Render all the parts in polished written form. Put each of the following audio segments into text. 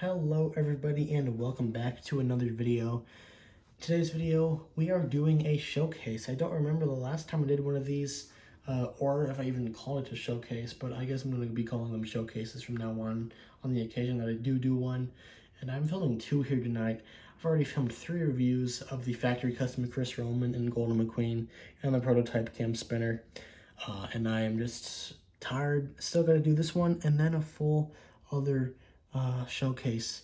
Hello everybody and welcome back to another video. Today's video we are doing a showcase. I don't remember the last time I did one of these or if I even called it a showcase, but I guess I'm going to be calling them showcases from now on the occasion that I do one. And I'm filming two here tonight. I've already filmed 3 reviews of the factory custom Chris Roman and Golden McQueen and the prototype cam spinner. And I am just tired. Still got to do this one and then a full other showcase,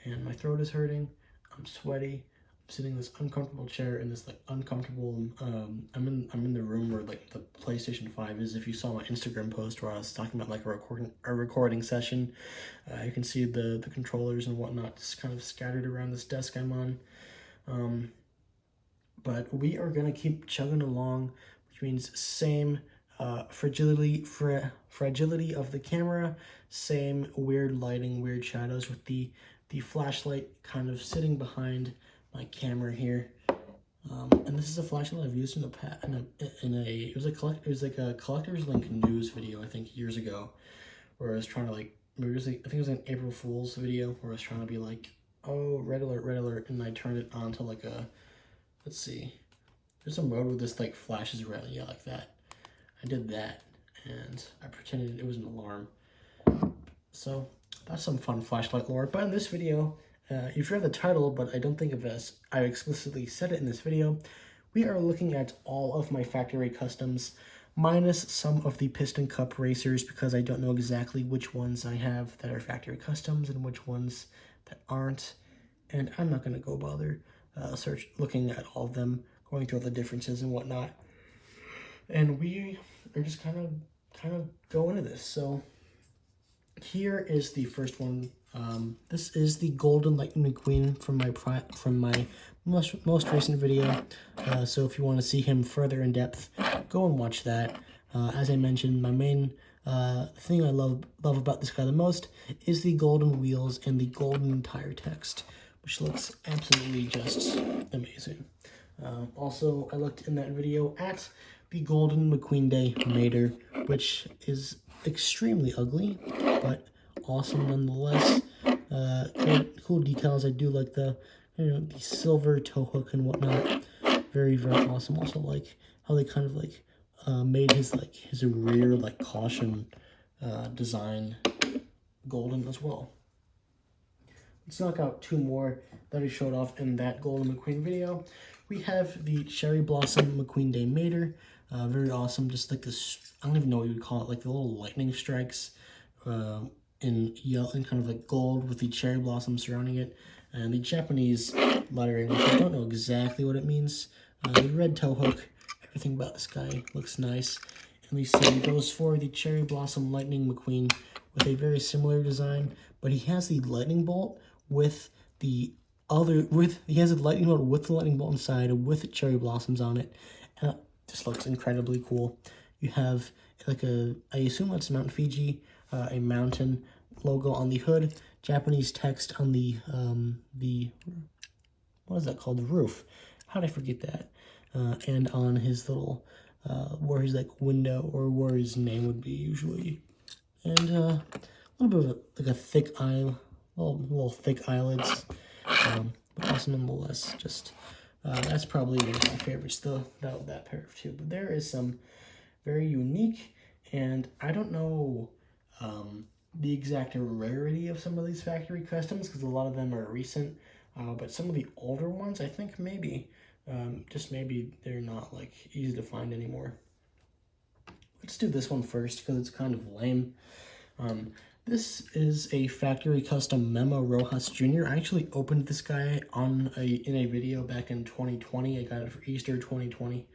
and my throat is hurting. I'm sweaty. I'm sitting in this uncomfortable chair in this like uncomfortable. I'm in the room where like the PlayStation 5 is. If you saw my Instagram post where I was talking about like a recording session, you can see the controllers and whatnot just kind of scattered around this desk I'm on. But we are gonna keep chugging along, which means same fragility of the camera, same weird lighting, weird shadows with the flashlight kind of sitting behind my camera here. And this is a flashlight I've used in the past it was like a collector's link news video I think years ago, where I was trying to I think it was an April Fool's video where I was trying to be like, oh, red alert, and I turned it on to like a, let's see, there's a mode where this like flashes red, yeah, like that. I did that, and I pretended it was an alarm. So that's some fun flashlight lore. But in this video, you've read the title, but I don't think of it as I explicitly said it in this video. We are looking at all of my factory customs, minus some of the piston cup racers, because I don't know exactly which ones I have that are factory customs and which ones that aren't. And I'm not going to go bother looking at all of them, going through all the differences and whatnot. And we are just kind of go into this. So here is the first one. This is the Golden Lightning McQueen from my most recent video. So if you want to see him further in depth, go and watch that. As I mentioned, my main thing I love about this guy the most is the golden wheels and the golden tire text, which looks absolutely just amazing. Also, I looked in that video at the Golden McQueen Day Mater, which is extremely ugly, but awesome nonetheless. Cool decals. I do like the silver tow hook and whatnot. Very, very awesome. Also like how they kind of like made his rear like caution design golden as well. Let's knock out 2 more that I showed off in that Golden McQueen video. We have the Cherry Blossom McQueen Day Mater. Very awesome, just like this, I don't even know what you would call it, like the little lightning strikes in yellow and kind of like gold with the cherry blossom surrounding it. And the Japanese lettering, which I don't know exactly what it means. The red tow hook, everything about this guy looks nice. And we see goes for the Cherry Blossom Lightning McQueen with a very similar design, but he has the lightning bolt with he has a lightning bolt with the lightning bolt inside with cherry blossoms on it. And it just looks incredibly cool. You have like I assume that's Mount Fiji, a mountain logo on the hood, Japanese text on the what is that called? The roof. How did I forget that? And on his little where his like window or where his name would be usually. And a little bit of like a thick eye, little thick eyelids. But awesome nonetheless. Just that's probably one of my favorites, though, that pair of 2. But there is some very unique, and I don't know the exact rarity of some of these factory customs, because a lot of them are recent, but some of the older ones, I think maybe, just maybe they're not like easy to find anymore. Let's do this one first, because it's kind of lame. This is a factory custom Memo Rojas Jr. I actually opened this guy in a video back in 2020. I got it for Easter 2020.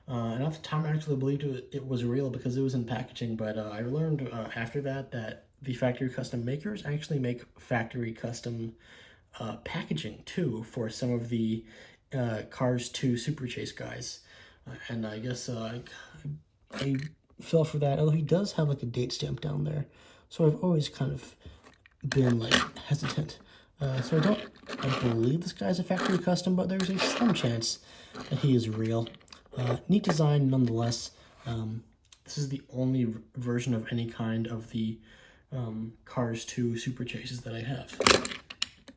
And at the time I actually believed it was real because it was in packaging, but I learned after that the factory custom makers actually make factory custom packaging too for some of the Cars 2 Super Chase guys. And I guess I fell for that, although he does have like a date stamp down there. So I've always kind of been like hesitant. So I believe this guy's a factory custom, but there's a slim chance that he is real. Neat design nonetheless. This is the only version of any kind of the Cars 2 Super Chases that I have.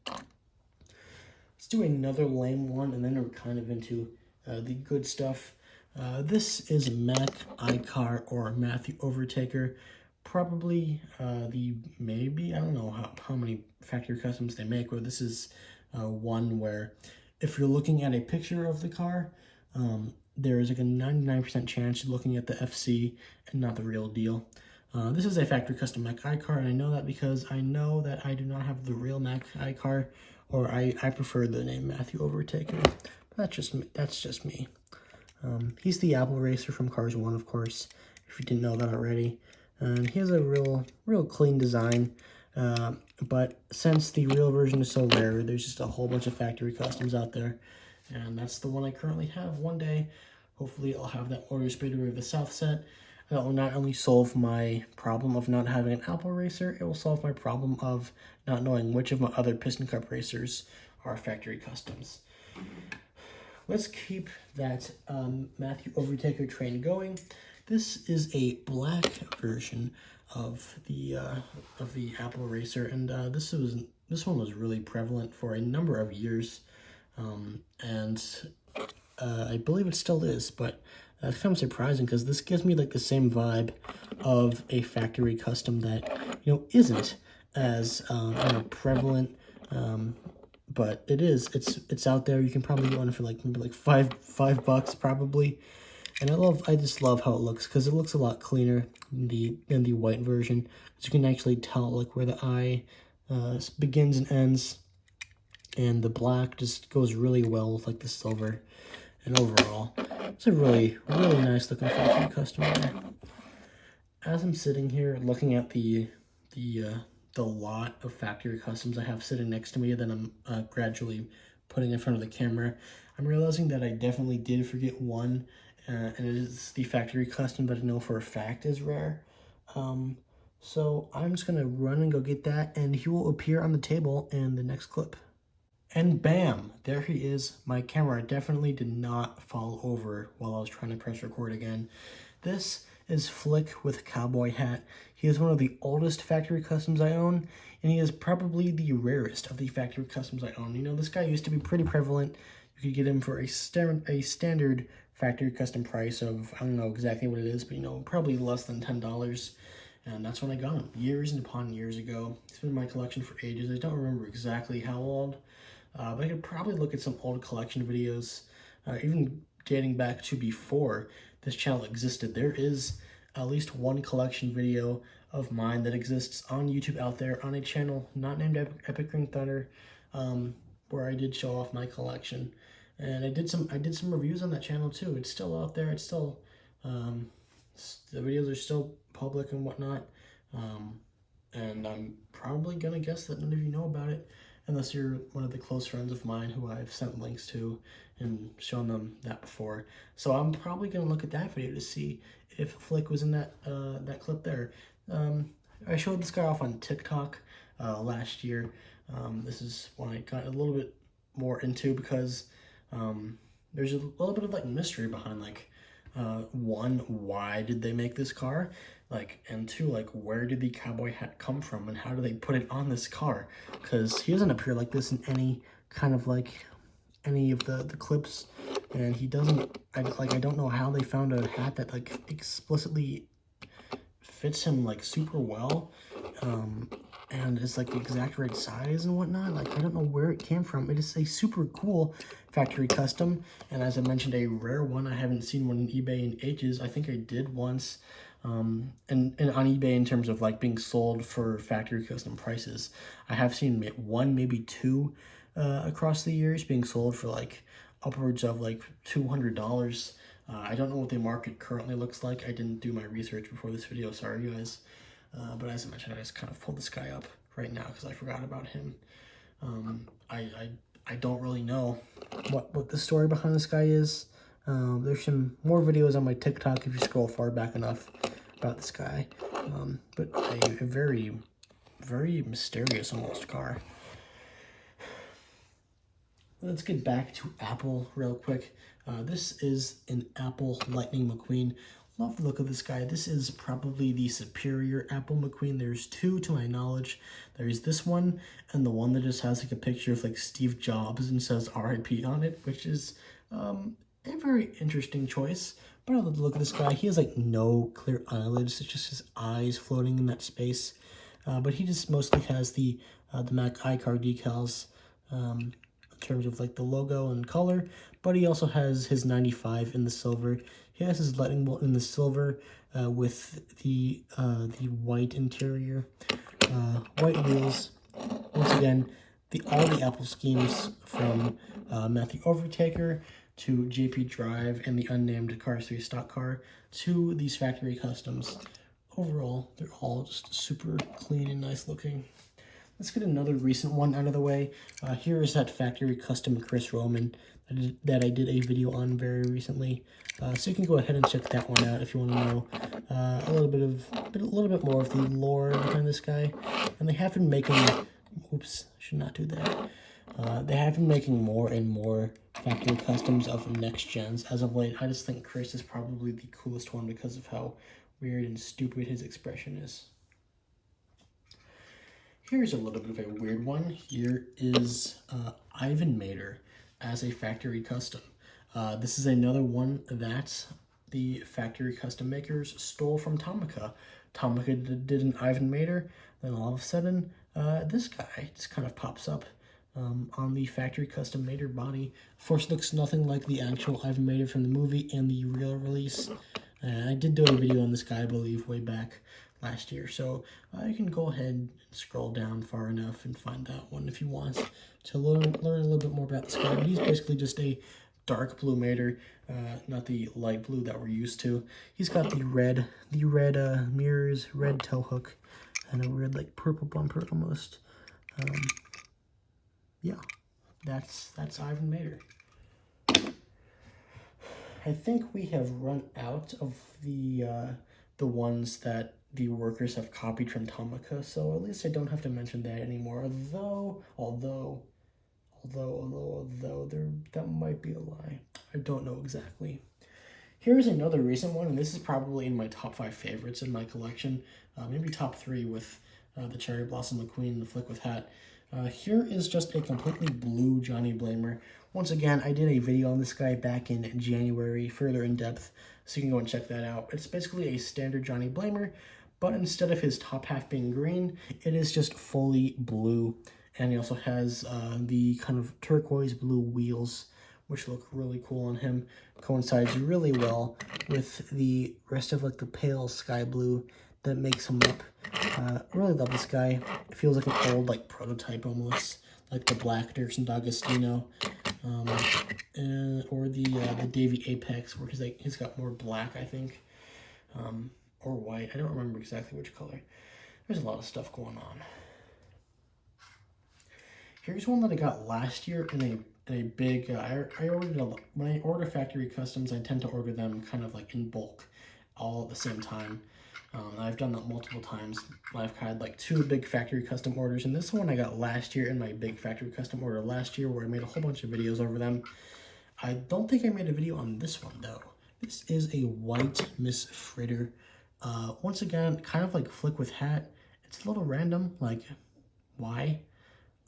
Let's do another lame one, and then we're kind of into the good stuff. This is Mac iCar or Matthew Overtaker. Probably maybe, I don't know how many factory customs they make, but this is one where if you're looking at a picture of the car, there is like a 99% chance you're looking at the FC and not the real deal. This is a factory custom Mac iCar, and I know that because I know that I do not have the real Mac iCar, or I prefer the name Matthew Overtaker. But that's just me. He's the Apple racer from Cars 1, of course, if you didn't know that already. And he has a real clean design. But since the real version is so rare, there's just a whole bunch of factory customs out there. And that's the one I currently have. One day, hopefully I'll have that Motor Speedway of the South set. That will not only solve my problem of not having an Apple racer, it will solve my problem of not knowing which of my other Piston Cup racers are factory customs. Let's keep that Matthew Overtaker train going. This is a black version of the Apple racer, and this one was really prevalent for a number of years, and I believe it still is, but that's kind of surprising because this gives me like the same vibe of a factory custom that isn't as prevalent, but it's out there. You can probably get one for like maybe like five bucks probably, and I just love how it looks because it looks a lot cleaner than the white version. So you can actually tell like where the eye begins and ends, and the black just goes really well with like the silver. And overall, it's a really nice looking factory custom there. As I'm sitting here looking at the lot of factory customs I have sitting next to me that I'm gradually putting in front of the camera, I'm realizing that I definitely did forget one, and it is the factory custom that I know for a fact is rare. So I'm just gonna run and go get that, and he will appear on the table in the next clip. And bam, there he is. My camera definitely did not fall over while I was trying to press record again. This is Flick with cowboy hat. He is one of the oldest factory customs I own, and he is probably the rarest of the factory customs I own. This guy used to be pretty prevalent. You could get him for a standard factory custom price of, I don't know exactly what it is, but probably less than $10. And that's when I got him, years and upon years ago. He's been in my collection for ages. I don't remember exactly how old. But I could probably look at some old collection videos, even dating back to before this channel existed. There is at least one collection video of mine that exists on YouTube out there on a channel not named Epic Green Thunder, where I did show off my collection, and I did some reviews on that channel too. It's still out there. It's still the videos are still public and whatnot, and I'm probably gonna guess that none of you know about it, unless you're one of the close friends of mine who I've sent links to and shown them that before. So I'm probably going to look at that video to see if Flick was in that clip there. I showed this guy off on TikTok last year. This is one I got a little bit more into because there's a little bit of like mystery behind one, why did they make this car? And two, where did the cowboy hat come from and how do they put it on this car? Because he doesn't appear like this in any kind of any of the clips, and he doesn't, I don't know how they found a hat that explicitly fits him super well, and is the exact right size and whatnot. I don't know where it came from. It is a super cool factory custom, and as I mentioned, a rare one. I haven't seen one on eBay in ages. I think I did once, and on eBay in terms of being sold for factory custom prices. I have seen one, maybe two across the years being sold for upwards of $200. I don't know what the market currently looks like. I didn't do my research before this video, sorry guys. But as I mentioned, I just kind of pulled this guy up right now because I forgot about him. I don't really know what the story behind this guy is. There's some more videos on my TikTok if you scroll far back enough about this guy. But a very, very mysterious almost car. Let's get back to Apple real quick. This is an Apple Lightning McQueen. Love the look of this guy. This is probably the superior Apple McQueen. There's two to my knowledge. There's this one and the one that just has like a picture of like Steve Jobs and says RIP on it, which is a very interesting choice. But I love the look of this guy. He has like no clear eyelids. It's just his eyes floating in that space. But he just mostly has the Mac iCar decals in terms of like the logo and color. But he also has his 95 in the silver. He has his lightning bolt in the silver with the white interior, white wheels. Once again, all the Apple schemes from Matthew Overtaker to JP Drive and the unnamed Cars 3 stock car to these factory customs. Overall, they're all just super clean and nice looking. Let's get another recent one out of the way. Here is that factory custom Chris Roman that I did a video on very recently. So you can go ahead and check that one out if you want to know a little bit more of the lore behind this guy. And they have been making, oops, should not do that. They have been making more and more factory customs of next gens as of late. I just think Chris is probably the coolest one because of how weird and stupid his expression is. Here's a little bit of a weird one. Here is Ivan Mater as a factory custom. This is another one that the factory custom makers stole from Tomica. Tomica did an Ivan Mater, then all of a sudden, this guy just kind of pops up on the factory custom Mater body. Of course, looks nothing like the actual Ivan Mater from the movie and the real release. I did do a video on this guy, I believe, way back last year, so you can go ahead and scroll down far enough and find that one if you want to learn a little bit more about this guy. But he's basically just a dark blue Mater, not the light blue that we're used to. He's got the red mirrors, red tow hook, and a red like purple bumper almost. Yeah, that's Ivan Mater. I think we have run out of the ones that the workers have copied from Tomica, so at least I don't have to mention that anymore. Although that might be a lie. I don't know exactly. Here's another recent one, and this is probably in my top 5 favorites in my collection. Maybe top 3 with the Cherry Blossom McQueen and the Flick with Hat. Here is just a completely blue Johnny Blamer. Once again, I did a video on this guy back in January, further in depth, so you can go and check that out. It's basically a standard Johnny Blamer, but instead of his top half being green, it is just fully blue. And he also has the kind of turquoise blue wheels, which look really cool on him. Coincides really well with the rest of like the pale sky blue that makes him up. Really love this guy. It feels like an old like prototype almost, like the black Dirksen D'Agostino, or the Davy Apex, where he's got more black, I think, or white. I don't remember exactly which color. There's a lot of stuff going on. Here's one that I got last year in a big. I ordered when I order factory customs, I tend to order them kind of like in bulk, all at the same time. I've done that multiple times. I've had like 2 big factory custom orders, and this one I got last year in my big factory custom order last year, where I made a whole bunch of videos over them. I don't think I made a video on this one though. This is a white Miss Fritter. Once again, kind of like Flick with Hat. It's a little random, like why?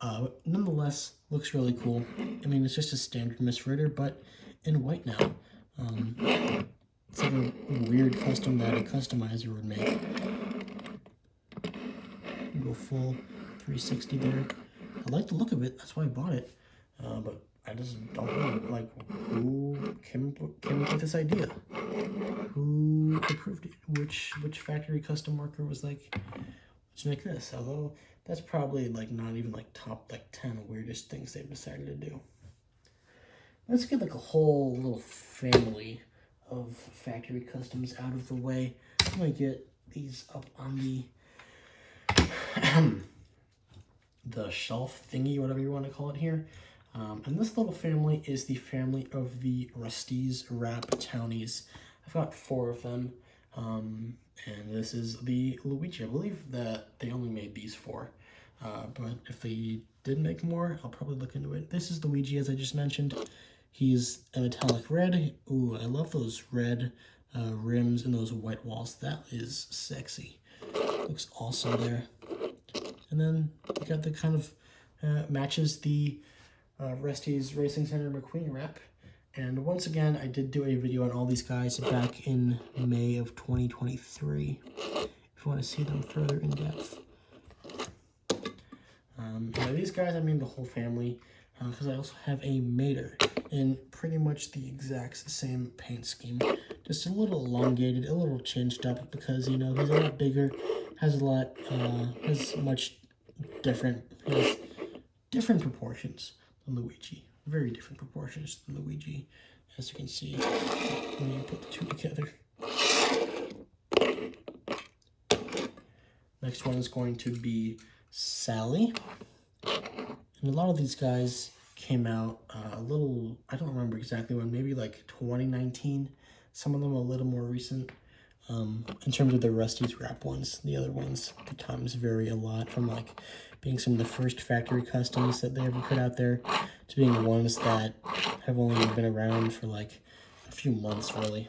But nonetheless, looks really cool. I mean, it's just a standard Miss Fritter, but in white now. It's like a weird custom that a customizer would make. Go full 360 there. I like the look of it, that's why I bought it. But I just don't know, like, who came up with this idea? Who approved it? Which factory custom worker was like, let's make this? Although that's probably like not even like top like 10 weirdest things they've decided to do. Let's get like a whole little family of factory customs out of the way. I'm gonna get these up on the shelf thingy, whatever you want to call it here. And this little family is the family of the Rust-eze Rap Townies. I've got 4 of them. And this is the Luigi. I believe that they only made these 4. But if they did make more, I'll probably look into it. This is Luigi, as I just mentioned. He's a metallic red. Ooh, I love those red rims and those white walls. That is sexy. Looks awesome there. And then you got the kind of matches the Rust-eze Racing Center McQueen wrap. And once again, I did do a video on all these guys back in May of 2023. If you want to see them further in depth. These guys, I mean the whole family, because I also have a Mater in pretty much the exact same paint scheme. Just a little elongated, a little changed up because, you know, he's a lot bigger, has much different, has different proportions than Luigi. Very different proportions than Luigi, as you can see when you put the two together. Next one is going to be Sally. And a lot of these guys came out a little, I don't remember exactly when, maybe like 2019. Some of them a little more recent. In terms of the Rust-eze wrap ones, the other ones, the times vary a lot from like being some of the first factory customs that they ever put out there to being ones that have only been around for like a few months, really.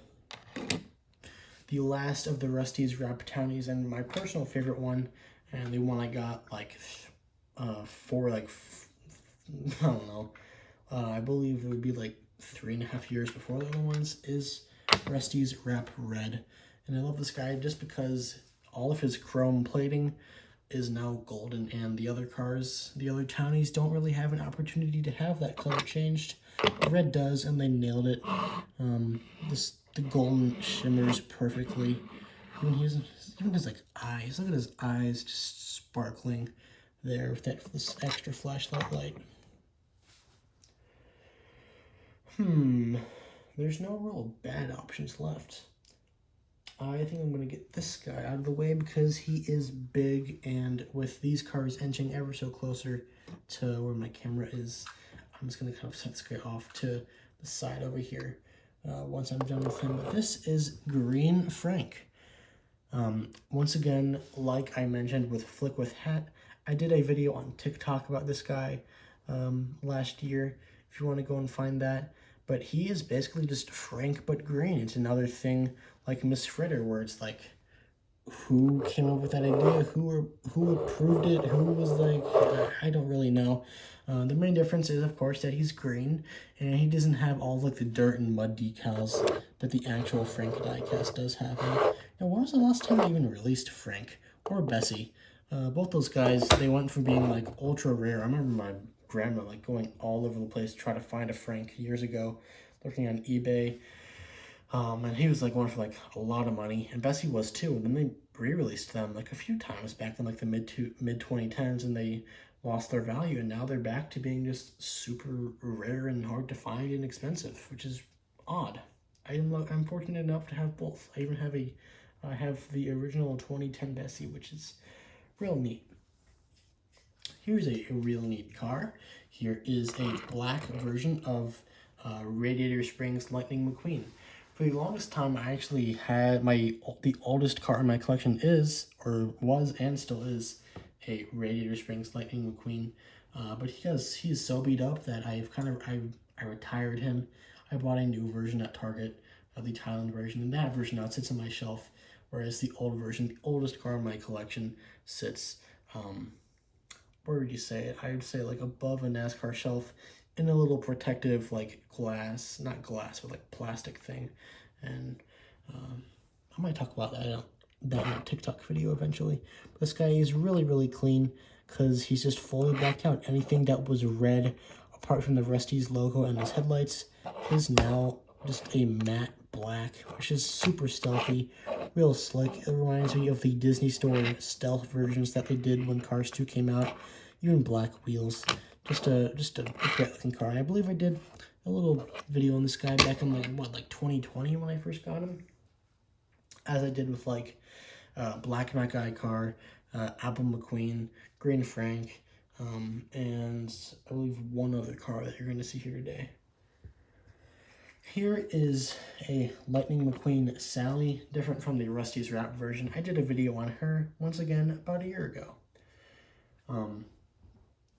The last of the Rust-eze wrap townies, and my personal favorite one, and the one I got like I don't know, I believe it would be like 3.5 years before the other ones, is Rust-eze Wrap Red. And I love this guy just because all of his chrome plating is now golden, and the other cars, the other townies, don't really have an opportunity to have that color changed. Red does, and they nailed it. The golden shimmers perfectly. Even his like eyes, look at his eyes just sparkling there with this extra flashlight light. There's no real bad options left. I think I'm going to get this guy out of the way because he is big, and with these cars inching ever so closer to where my camera is, I'm just going to kind of set this guy off to the side over here once I'm done with him. But this is Green Frank. Once again, like I mentioned with Flick with Hat, I did a video on TikTok about this guy last year, if you want to go and find that. But he is basically just Frank but green. It's another thing like Miss Fritter, where it's like, who came up with that idea? Who approved it? Who was like, I don't really know. The main difference is, of course, that he's green, and he doesn't have all like the dirt and mud decals that the actual Frank diecast does have. Now, when was the last time they even released Frank or Bessie? Both those guys, they went from being like ultra rare. I remember my grandma like going all over the place to try to find a Frank years ago, looking on eBay. And he was like going for like a lot of money, and Bessie was too. And then they re-released them like a few times back in like the mid 2010s, and they lost their value, and now they're back to being just super rare and hard to find and expensive, which is odd. I'm fortunate enough to have both. I even have I have the original 2010 Bessie, which is real neat. Here's a real neat car. Here is a black version of Radiator Springs Lightning McQueen. For the longest time, I actually had the oldest car in my collection was and still is a Radiator Springs Lightning McQueen. But he is so beat up that I retired him. I bought a new version at Target, the Thailand version, and that version now sits on my shelf, whereas the old version, the oldest car in my collection, sits where would you say it? I would say like above a NASCAR shelf in a little protective like glass, not glass, but like plastic thing. And I might talk about that in a TikTok video eventually. But this guy is really, really clean because he's just fully blacked out. Anything that was red, apart from the Rust-eze logo and his headlights, is now just a matte black, which is super stealthy, real slick. It reminds me of the Disney Store stealth versions that they did when Cars 2 came out. Even black wheels. Just a great looking car. And I believe I did a little video on this guy back in like 2020 when I first got him, as I did with like Black Mackay car, Apple McQueen, Green Frank, and I believe one other car that you're going to see here today. Here is a Lightning McQueen Sally, different from the Rust-eze Wrap version. I did a video on her, once again, about a year ago.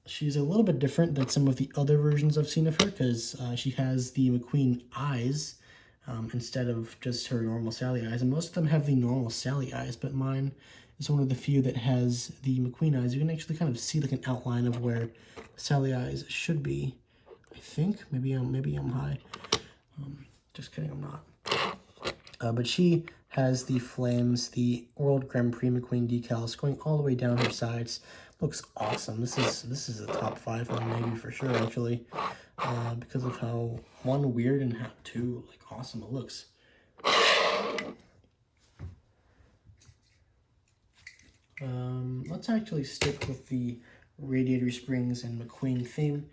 She's a little bit different than some of the other versions I've seen of her, because she has the McQueen eyes instead of just her normal Sally eyes. And most of them have the normal Sally eyes, but mine is one of the few that has the McQueen eyes. You can actually kind of see like an outline of where Sally eyes should be. I think maybe I'm high. Just kidding, I'm not. But she has the flames, the World Grand Prix McQueen decals going all the way down her sides. Looks awesome. This is a top 5 one maybe for sure actually, because of how one weird and how two like awesome it looks. Let's actually stick with the radiator springs and McQueen theme.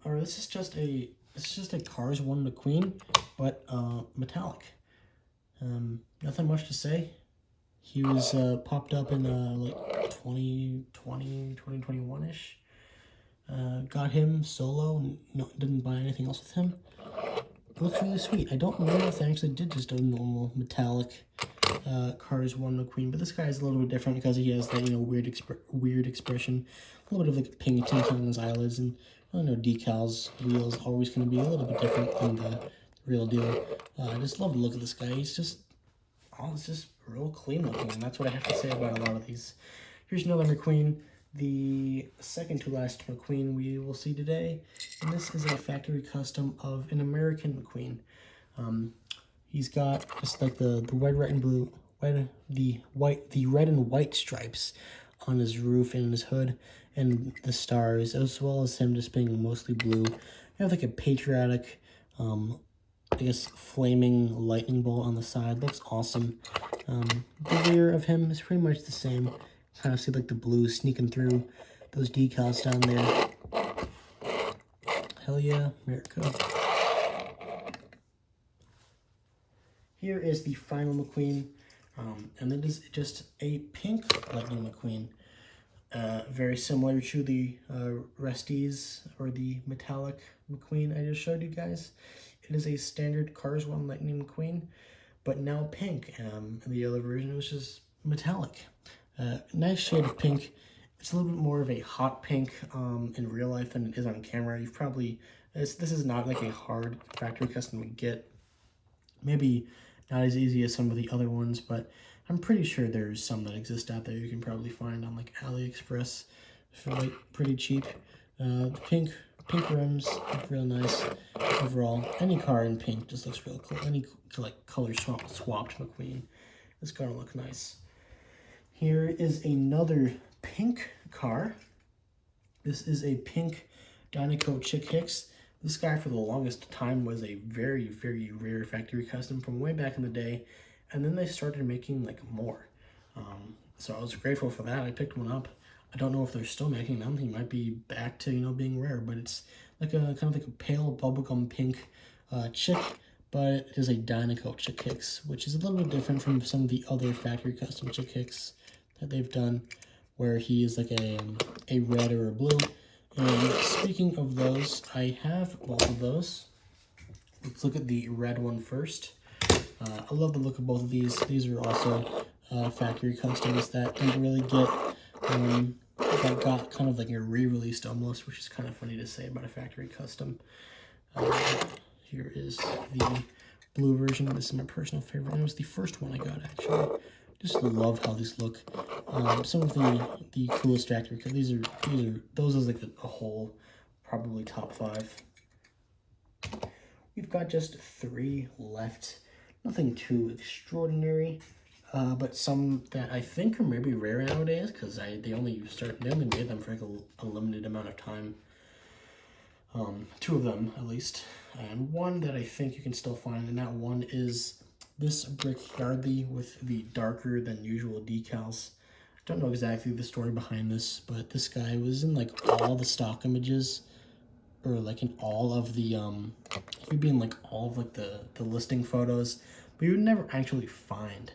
Or this is just a Cars 1 McQueen, but metallic. Nothing much to say. He was popped up in like 2020, 2021-ish. Got him solo, no, didn't buy anything else with him. It looks really sweet. I don't remember if they actually did just a normal metallic Cars 1 McQueen, but this guy is a little bit different because he has that, you know, weird expression, a little bit of like pink tint on his eyelids, and I don't know, decals, wheels, always going to be a little bit different than the real deal. I just love the look of this guy. He's just, it's just real clean looking, and that's what I have to say about a lot of these. Here's another McQueen, the second to last McQueen we will see today, and this is a factory custom of an American McQueen. He's got just like the red, white, and blue, the red and white stripes on his roof and his hood, and the stars, as well as him just being mostly blue. You have like a patriotic, I guess, flaming lightning bolt on the side. Looks awesome. The rear of him is pretty much the same. Kind of see like the blue sneaking through those decals down there. Hell yeah, America. Here is the final McQueen, and it is just a pink lightning McQueen. Very similar to the Rust-eze or the metallic McQueen I just showed you guys. It is a standard Cars 1 Lightning McQueen, but now pink. In the other version, it was just metallic. Nice shade of pink. It's a little bit more of a hot pink in real life than it is on camera. You've probably, this is not like a hard factory custom to get. Maybe not as easy as some of the other ones, but I'm pretty sure there's some that exist out there you can probably find on like AliExpress for like pretty cheap. Pink rims look real nice overall. Any car in pink just looks real cool. Any like color swapped McQueen is gonna look nice. Here is another pink car. This is a pink Dynaco Chick Hicks. This guy for the longest time was a very, very rare factory custom from way back in the day, and then they started making like more. So I was grateful for that. I picked one up. I don't know if they're still making them. He might be back to, you know, being rare, but it's like a kind of like a pale bubblegum pink chick, but it is a Dynaco Chick Hicks, which is a little bit different from some of the other factory custom Chick Hicks that they've done, where he is like a red or a blue. And speaking of those, I have both of those. Let's look at the red one first. I love the look of both of these. These are also factory customs that didn't really get, that got kind of like a re-released almost, which is kind of funny to say about a factory custom. Here is the blue version. This is my personal favorite, and it was the first one I got actually. Just love how these look. Some of the coolest factory, because those is like a whole, probably top 5. We've got just 3 left. Nothing too extraordinary, but some that I think are maybe rare nowadays, because they only made them for like a limited amount of time. 2 of them at least, and one that I think you can still find, and that one is this brick Yardley with the darker than usual decals. I don't know exactly the story behind this, but this guy was in like all the stock images, or like in all of the he'd be in like all of like the listing photos, but you would never actually find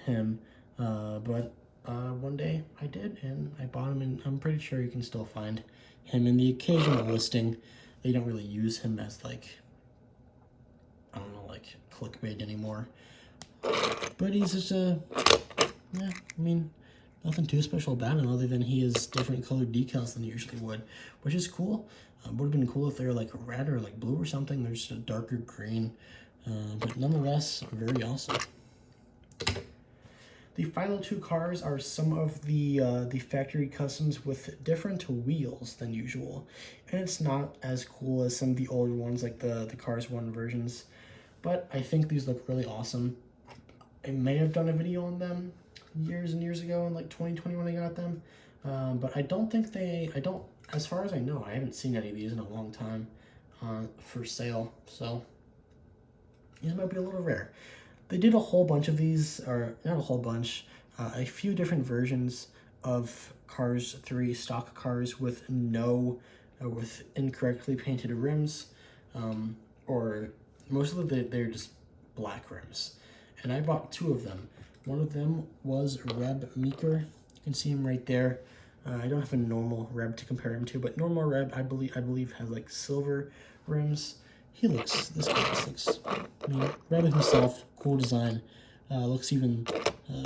him. But one day I did, and I bought him, and I'm pretty sure you can still find him in the occasional listing. They don't really use him as like, I don't know, like clickbait anymore. But he's just yeah, I mean, Nothing too special about him other than he has different colored decals than he usually would, which is cool. Would have been cool if they were like red or like blue or something. They're just a darker green, but nonetheless, very awesome. The final two cars are some of the factory customs with different wheels than usual, and it's not as cool as some of the older ones like the Cars 1 versions, but I think these look really awesome. I may have done a video on them years and years ago in like 2020 when I got them, but I don't think as far as I know, I haven't seen any of these in a long time for sale, so these might be a little rare. They did a whole bunch of these, or not a whole bunch, a few different versions of Cars 3 stock cars with with incorrectly painted rims, or mostly they're just black rims. And I bought two of them. One of them was Reb Meeker. You can see him right there. I don't have a normal Reb to compare him to, but normal Reb I believe has like silver rims. This guy looks, I mean, Reb himself, cool design. Looks even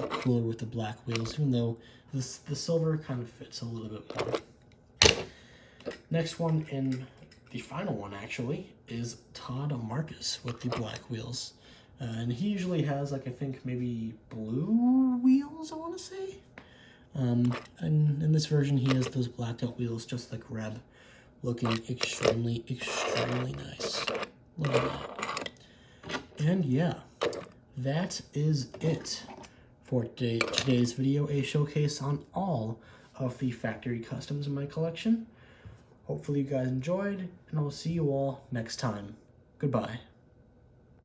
cooler with the black wheels, even though the silver kind of fits a little bit more. Next one, and the final one actually, is Todd Marcus with the black wheels. And he usually has, like, I think maybe blue wheels, I want to say. And in this version, he has those blacked out wheels, just like Reb, looking extremely, extremely nice. Look at that. And yeah, that is it for today's video, a showcase on all of the factory customs in my collection. Hopefully you guys enjoyed, and I'll see you all next time. Goodbye.